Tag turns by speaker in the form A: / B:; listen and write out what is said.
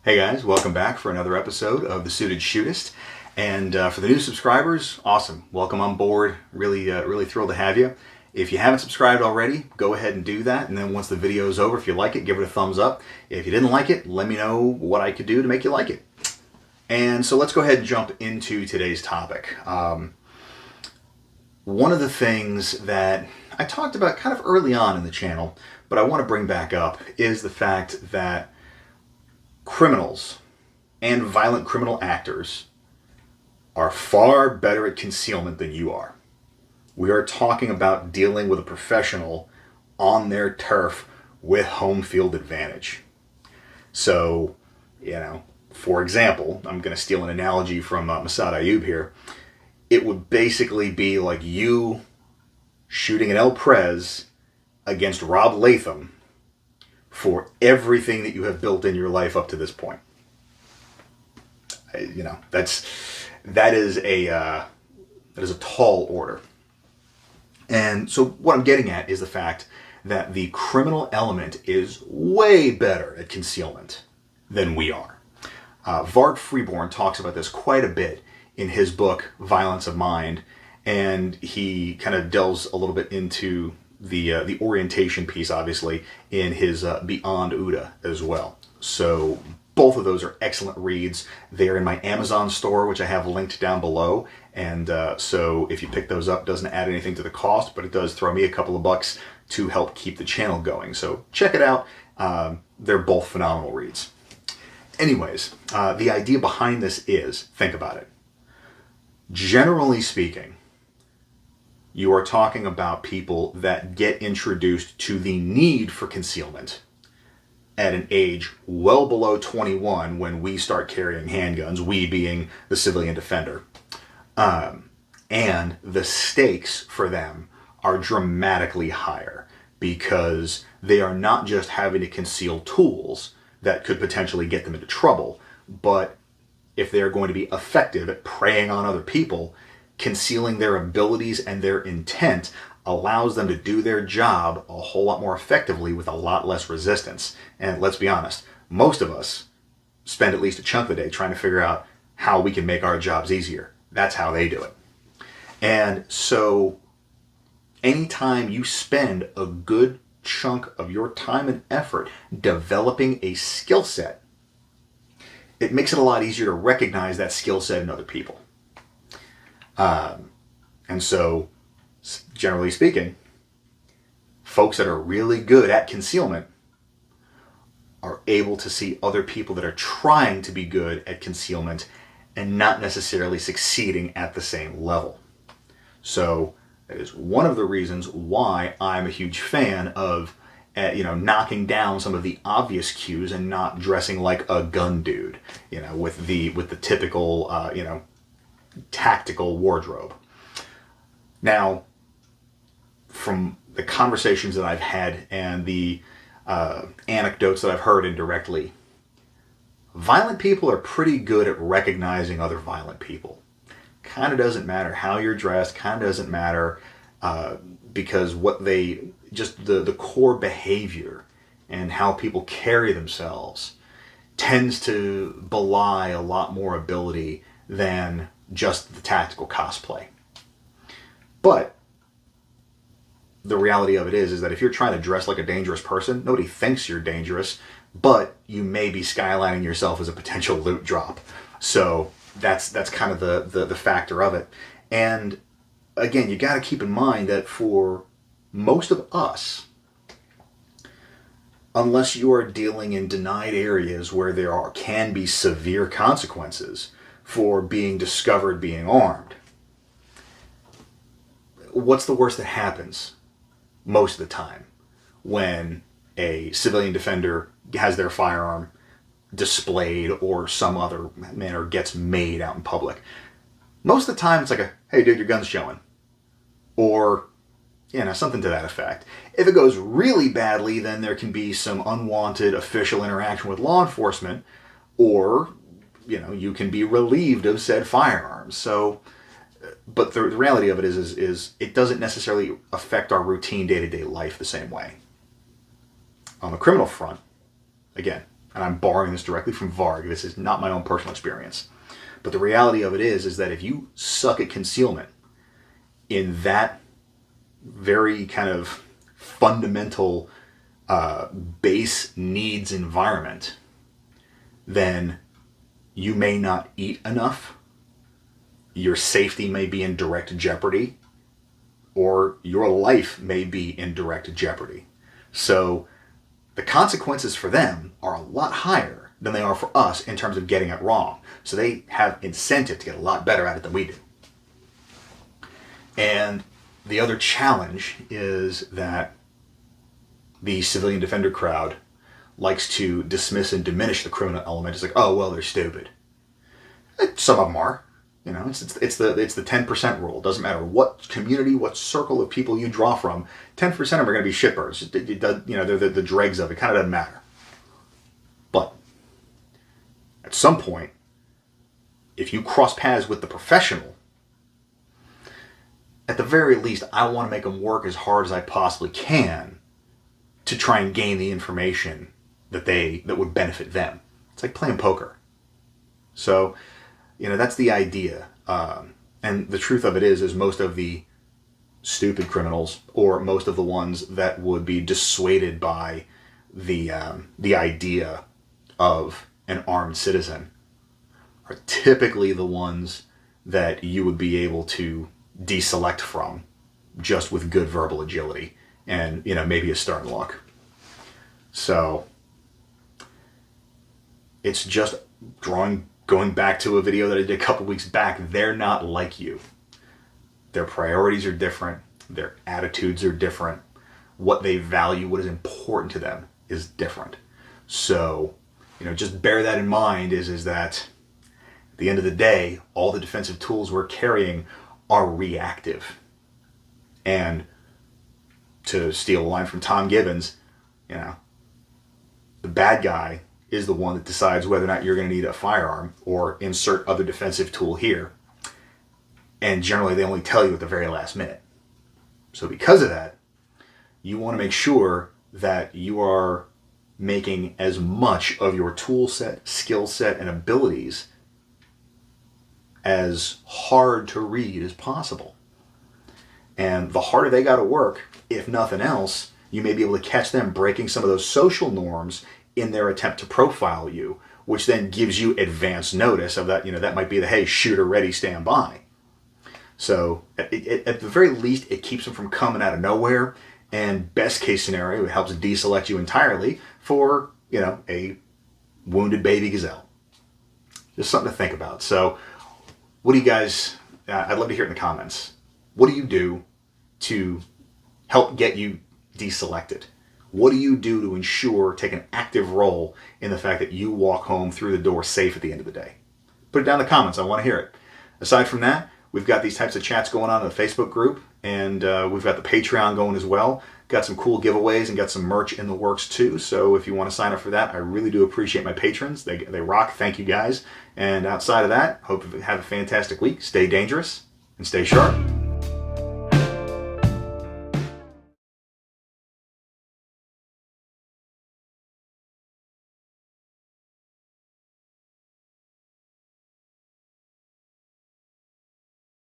A: Hey guys, welcome back for another episode of The Suited Shootist. And for the new subscribers, awesome. Welcome on board. Really thrilled to have you. If you haven't subscribed already, go ahead and do that. And then once the video is over, if you like it, give it a thumbs up. If you didn't like it, let me know what I could do to make you like it. And so let's go ahead and jump into today's topic. One of the things that I talked about kind of early on in the channel, but I want to bring back up, is the fact that criminals and violent criminal actors are far better at concealment than you are. We are talking about dealing with a professional on their turf with home field advantage. So, for example, I'm going to steal an analogy from Masad Ayub here. It would basically be like you shooting an El Prez against Rob Latham for everything that you have built in your life up to this point. That is a tall order. And so what I'm getting at is the fact that the criminal element is way better at concealment than we are. Vard Freeborn talks about this quite a bit in his book Violence of Mind, and he kind of delves a little bit into the orientation piece, obviously, in his Beyond Uda as well. So both of those are excellent reads. They're in my Amazon store, which I have linked down below. And so if you pick those up, it doesn't add anything to the cost, but it does throw me a couple of bucks to help keep the channel going. So check it out. They're both phenomenal reads. Anyways, the idea behind this is, think about it. Generally speaking, you are talking about people that get introduced to the need for concealment at an age well below 21 when we start carrying handguns, we being the civilian defender. And the stakes for them are dramatically higher because they are not just having to conceal tools that could potentially get them into trouble, but if they're going to be effective at preying on other people, concealing their abilities and their intent allows them to do their job a whole lot more effectively with a lot less resistance. And let's be honest, most of us spend at least a chunk of the day trying to figure out how we can make our jobs easier. That's how they do it. And so anytime you spend a good chunk of your time and effort developing a skill set, it makes it a lot easier to recognize that skill set in other people. And so, generally speaking, folks that are really good at concealment are able to see other people that are trying to be good at concealment and not necessarily succeeding at the same level. So that is one of the reasons why I'm a huge fan of knocking down some of the obvious cues and not dressing like a gun dude, with the typical tactical wardrobe. Now, from the conversations that I've had and the anecdotes that I've heard indirectly, violent people are pretty good at recognizing other violent people. Kind of doesn't matter how you're dressed, kind of doesn't matter because the core behavior and how people carry themselves tends to belie a lot more ability than just the tactical cosplay. But the reality of it is that if you're trying to dress like a dangerous person, nobody thinks you're dangerous, but you may be skylining yourself as a potential loot drop. So that's kind of the factor of it. And again, you got to keep in mind that for most of us, unless you are dealing in denied areas where there can be severe consequences for being discovered being armed, what's the worst that happens most of the time when a civilian defender has their firearm displayed or some other manner gets made out in public? Most of the time it's like hey dude, your gun's showing. Or, something to that effect. If it goes really badly, then there can be some unwanted official interaction with law enforcement, or, you can be relieved of said firearms. So, but the reality of it is it doesn't necessarily affect our routine day-to-day life the same way. On the criminal front, again, and I'm borrowing this directly from Varg, this is not my own personal experience, but the reality of it is that if you suck at concealment in that very kind of fundamental base needs environment, then you may not eat enough, your safety may be in direct jeopardy, or your life may be in direct jeopardy. So the consequences for them are a lot higher than they are for us in terms of getting it wrong. So they have incentive to get a lot better at it than we do. And the other challenge is that the civilian defender crowd likes to dismiss and diminish the criminal element. It's like, oh, well, they're stupid. Some of them are. You know, it's the 10% rule. It doesn't matter what community, what circle of people you draw from, 10% of them are going to be shitbirds. You know, they're the dregs of it. It kind of doesn't matter. But at some point, if you cross paths with the professional, at the very least, I want to make them work as hard as I possibly can to try and gain the information that would benefit them. It's like playing poker. So, you know, that's the idea. And the truth of it is most of the stupid criminals, or most of the ones that would be dissuaded by the idea of an armed citizen, are typically the ones that you would be able to deselect from just with good verbal agility and, you know, maybe a stern look. So it's just going back to a video that I did a couple weeks back. They're not like you. Their priorities are different. Their attitudes are different. What they value, what is important to them, is different. So, you know, just bear that in mind is that at the end of the day, all the defensive tools we're carrying are reactive. And to steal a line from Tom Gibbons, you know, the bad guy is the one that decides whether or not you're going to need a firearm or insert other defensive tool here. And generally they only tell you at the very last minute. So because of that, you want to make sure that you are making as much of your tool set, skill set, and abilities as hard to read as possible. And the harder they got to work, if nothing else, you may be able to catch them breaking some of those social norms in their attempt to profile you, which then gives you advance notice of that. You know, that might be the, hey, shooter ready, stand by. So at the very least, it keeps them from coming out of nowhere. And best case scenario, it helps deselect you entirely for, you know, a wounded baby gazelle. Just something to think about. So what do you guys, I'd love to hear it in the comments. What do you do to help get you deselected? What do you do to ensure, take an active role in the fact that you walk home through the door safe at the end of the day? Put it down in the comments. I want to hear it. Aside from that, we've got these types of chats going on in the Facebook group, and we've got the Patreon going as well. Got some cool giveaways and got some merch in the works too. So if you want to sign up for that, I really do appreciate my patrons. They rock. Thank you guys. And outside of that, hope you have a fantastic week. Stay dangerous and stay sharp.